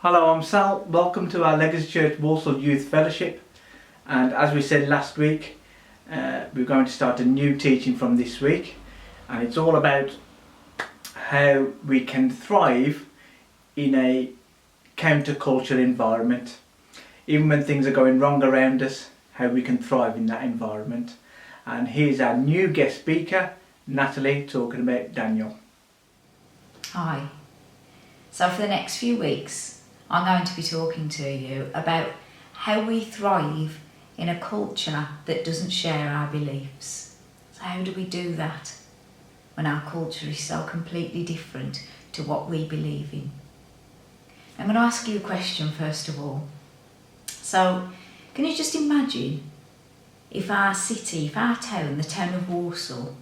Hello, I'm Sal. Welcome to our Legacy Church Walsall Youth Fellowship. And as we said last week, we're going to start a new teaching from this week. And it's all about how we can thrive in a counterculture environment. Even when things are going wrong around us, how we can thrive in that environment. And here's our new guest speaker, Natalie, talking about Daniel. Hi. So for the next few weeks, I'm going to be talking to you about how we thrive in a culture that doesn't share our beliefs. So how do we do that when our culture is so completely different to what we believe in? I'm going to ask you a question first of all. So can you just imagine if our city, if our town, the town of Walsall,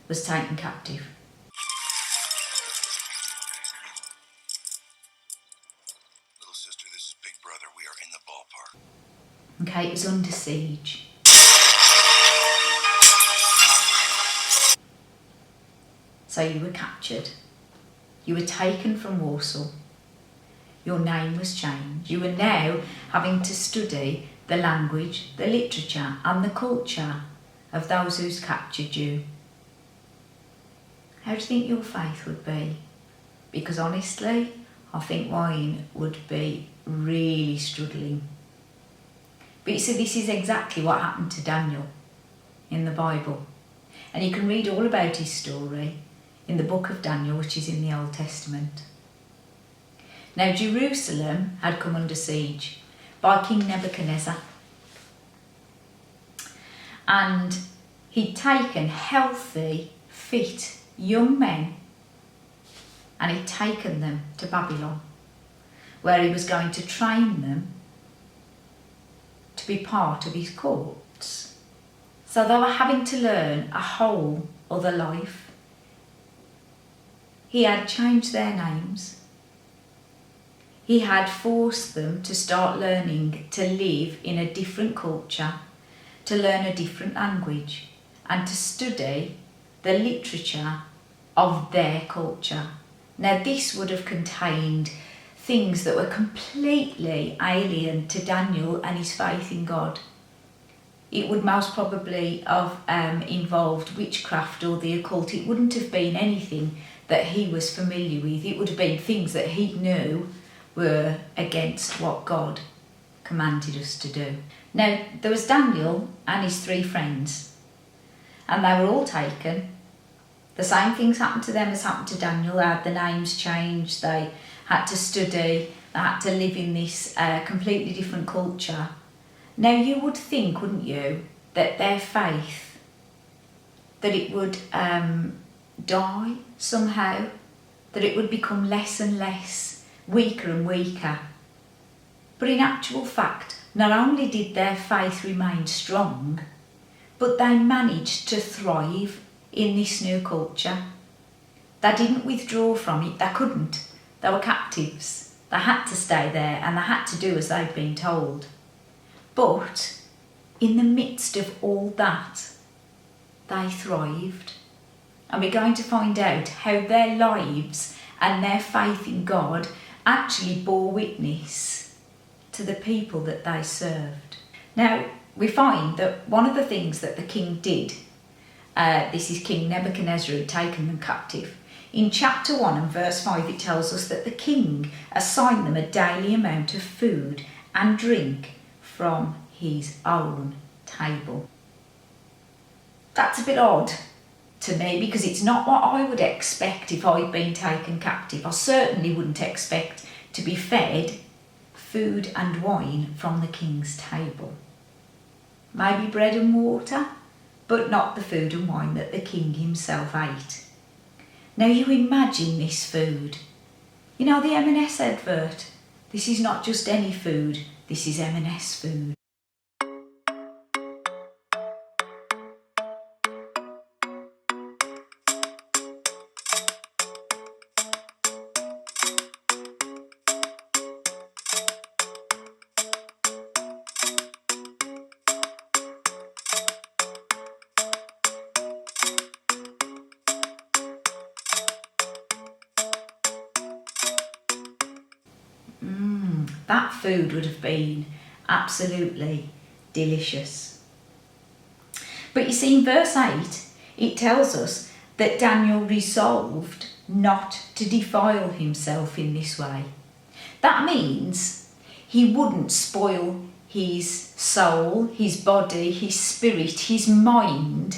was taken captive? Okay, it was under siege. So you were captured. You were taken from Walsall. Your name was changed. You were now having to study the language, the literature and the culture of those who's captured you. How do you think your faith would be? Because honestly, I think mine would be really struggling. But you see, this is exactly what happened to Daniel in the Bible. And you can read all about his story in the book of Daniel, which is in the Old Testament. Now, Jerusalem had come under siege by King Nebuchadnezzar. And he'd taken healthy, fit, young men and he'd taken them to Babylon, where he was going to train them to be part of his courts. So they were having to learn a whole other life. He had changed their names. He had forced them to start learning to live in a different culture, to learn a different language, and to study the literature of their culture. Now, this would have contained things that were completely alien to Daniel and his faith in God. It would most probably have involved witchcraft or the occult. It wouldn't have been anything that he was familiar with. It would have been things that he knew were against what God commanded us to do. Now, there was Daniel and his 3 friends, and they were all taken. The same things happened to them as happened to Daniel. They had the names changed, they had to study, they had to live in this completely different culture. Now, you would think, wouldn't you, that their faith, that it would die somehow, that it would become less and less, weaker and weaker. But in actual fact, not only did their faith remain strong, but they managed to thrive in this new culture. They didn't withdraw from it, they couldn't. They were captives. They had to stay there and they had to do as they'd been told. But in the midst of all that, they thrived. And we're going to find out how their lives and their faith in God actually bore witness to the people that they served. Now, we find that one of the things that the king did, this is King Nebuchadnezzar who had taken them captive. In chapter 1 and verse 5 it tells us that the king assigned them a daily amount of food and drink from his own table. That's a bit odd to me because it's not what I would expect if I'd been taken captive. I certainly wouldn't expect to be fed food and wine from the king's table. Maybe bread and water, but not the food and wine that the king himself ate. Now you imagine this food. You know the M&S advert? This is not just any food, this is M&S food. that food would have been absolutely delicious. But you see, in verse 8, it tells us that Daniel resolved not to defile himself in this way. That means he wouldn't spoil his soul, his body, his spirit, his mind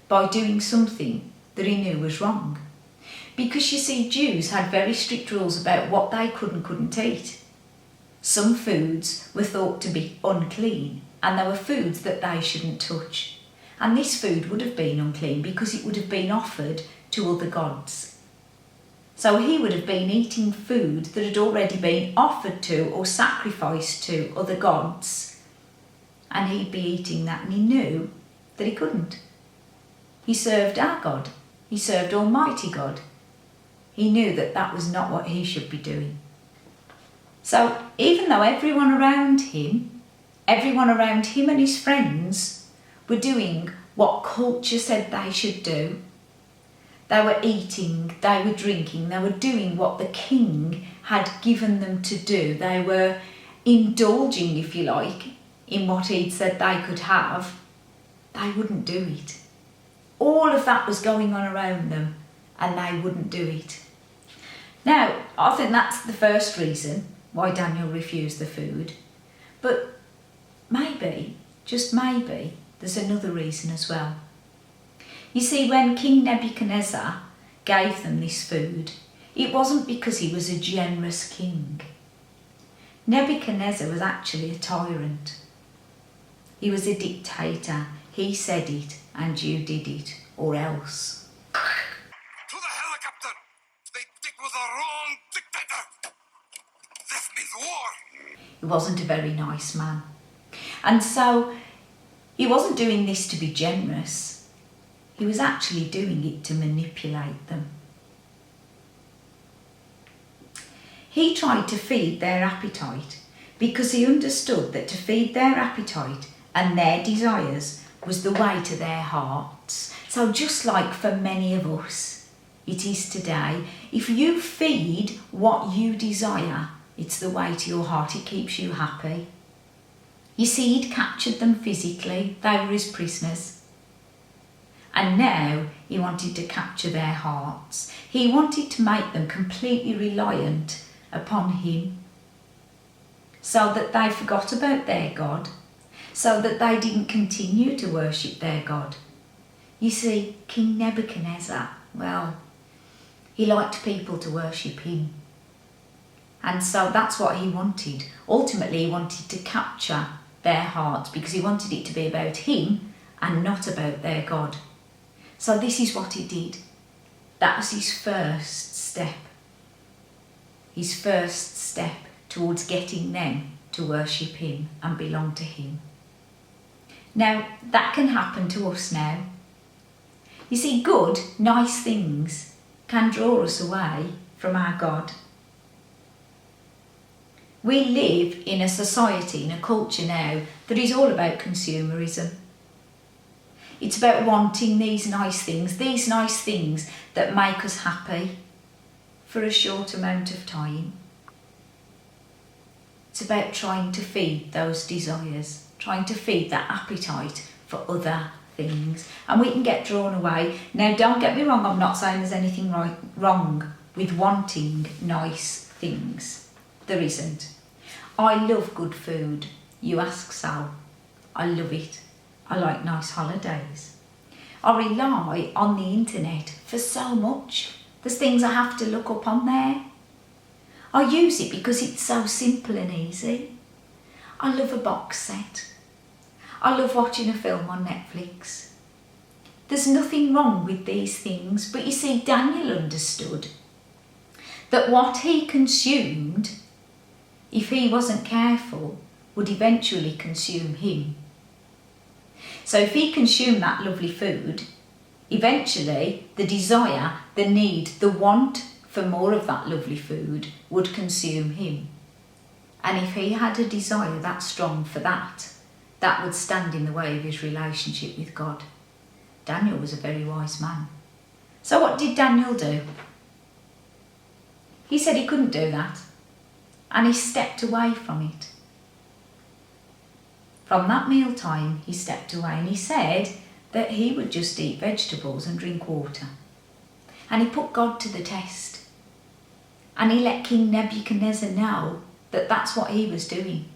by doing something that he knew was wrong. Because you see, Jews had very strict rules about what they could and couldn't eat. Some foods were thought to be unclean, and there were foods that they shouldn't touch. And this food would have been unclean because it would have been offered to other gods. So he would have been eating food that had already been offered to or sacrificed to other gods, and he'd be eating that, and he knew that he couldn't. He served our God. He served Almighty God. He knew that that was not what he should be doing. So even though everyone around him and his friends were doing what culture said they should do, they were eating, they were drinking, they were doing what the king had given them to do. They were indulging, if you like, in what he'd said they could have. They wouldn't do it. All of that was going on around them, and they wouldn't do it. Now, I think that's the first reason why Daniel refused the food. But maybe, just maybe, there's another reason as well. You see, when King Nebuchadnezzar gave them this food, it wasn't because he was a generous king. Nebuchadnezzar was actually a tyrant. He was a dictator. He said it and you did it, or else. To the helicopter! They stick with the wrong dictator! This means war! He wasn't a very nice man. And so, he wasn't doing this to be generous. He was actually doing it to manipulate them. He tried to feed their appetite because he understood that to feed their appetite and their desires was the way to their hearts. So just like for many of us, it is today, if you feed what you desire, it's the way to your heart, it keeps you happy. You see, he'd captured them physically, they were his prisoners. And now he wanted to capture their hearts. He wanted to make them completely reliant upon him, so that they forgot about their God, so that they didn't continue to worship their God. You see, King Nebuchadnezzar, well, he liked people to worship him. And so that's what he wanted. Ultimately, he wanted to capture their hearts because he wanted it to be about him and not about their God. So this is what he did. That was his first step. His first step towards getting them to worship him and belong to him. Now, that can happen to us now. You see, good, nice things can draw us away from our God. We live in a society, in a culture now, that is all about consumerism. It's about wanting these nice things that make us happy for a short amount of time. It's about trying to feed those desires, trying to feed that appetite for other things. And we can get drawn away. Now, don't get me wrong, I'm not saying there's anything wrong with wanting nice things. There isn't. I love good food. You ask Sal. I love it. I like nice holidays. I rely on the internet for so much. There's things I have to look up on there. I use it because it's so simple and easy. I love a box set. I love watching a film on Netflix. There's nothing wrong with these things, but you see, Daniel understood that what he consumed, if he wasn't careful, would eventually consume him. So if he consumed that lovely food, eventually the desire, the need, the want for more of that lovely food would consume him. And if he had a desire that strong for that, that would stand in the way of his relationship with God. Daniel was a very wise man. So what did Daniel do? He said he couldn't do that. and he stepped away from it. From that mealtime, he stepped away and he said that he would just eat vegetables and drink water. And he put God to the test. And he let King Nebuchadnezzar know that that's what he was doing.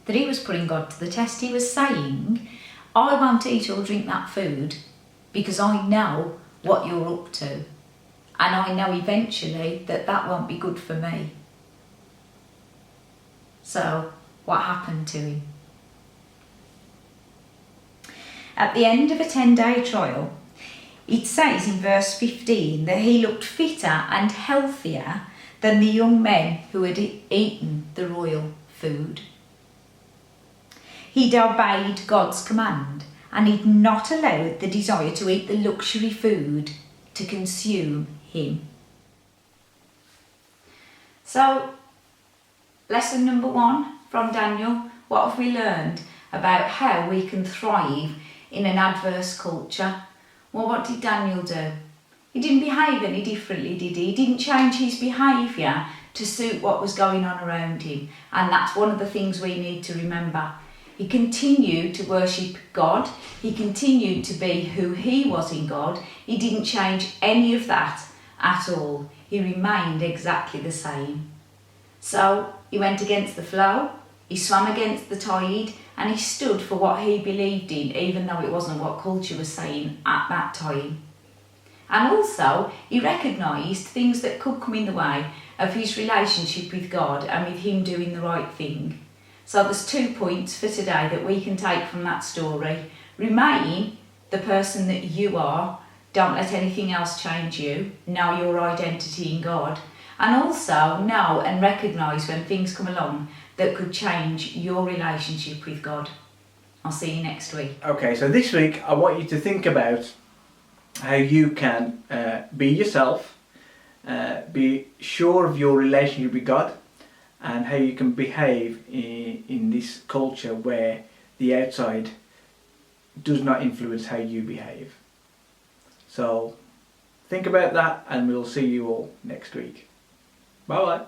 That he was putting God to the test. He was saying, I won't eat or drink that food because I know what you're up to. And I know eventually that that won't be good for me. So, what happened to him? At the end of a 10-day trial, it says in verse 15 that he looked fitter and healthier than the young men who had eaten the royal food. He'd obeyed God's command and he'd not allowed the desire to eat the luxury food to consume him. So, lesson number 1 from Daniel, what have we learned about how we can thrive in an adverse culture? Well, what did Daniel do? He didn't behave any differently, did he? He didn't change his behaviour to suit what was going on around him. And that's one of the things we need to remember. He continued to worship God. He continued to be who he was in God. He didn't change any of that at all. He remained exactly the same. So he went against the flow, he swam against the tide, and he stood for what he believed in, even though it wasn't what culture was saying at that time. And also, he recognised things that could come in the way of his relationship with God and with him doing the right thing. So there's 2 points for today that we can take from that story. Remain the person that you are. Don't let anything else change you. Know your identity in God. And also know and recognise when things come along that could change your relationship with God. I'll see you next week. Okay, so this week I want you to think about how you can be yourself, be sure of your relationship with God, and how you can behave in this culture where the outside does not influence how you behave. So think about that, and we'll see you all next week. Bye bye.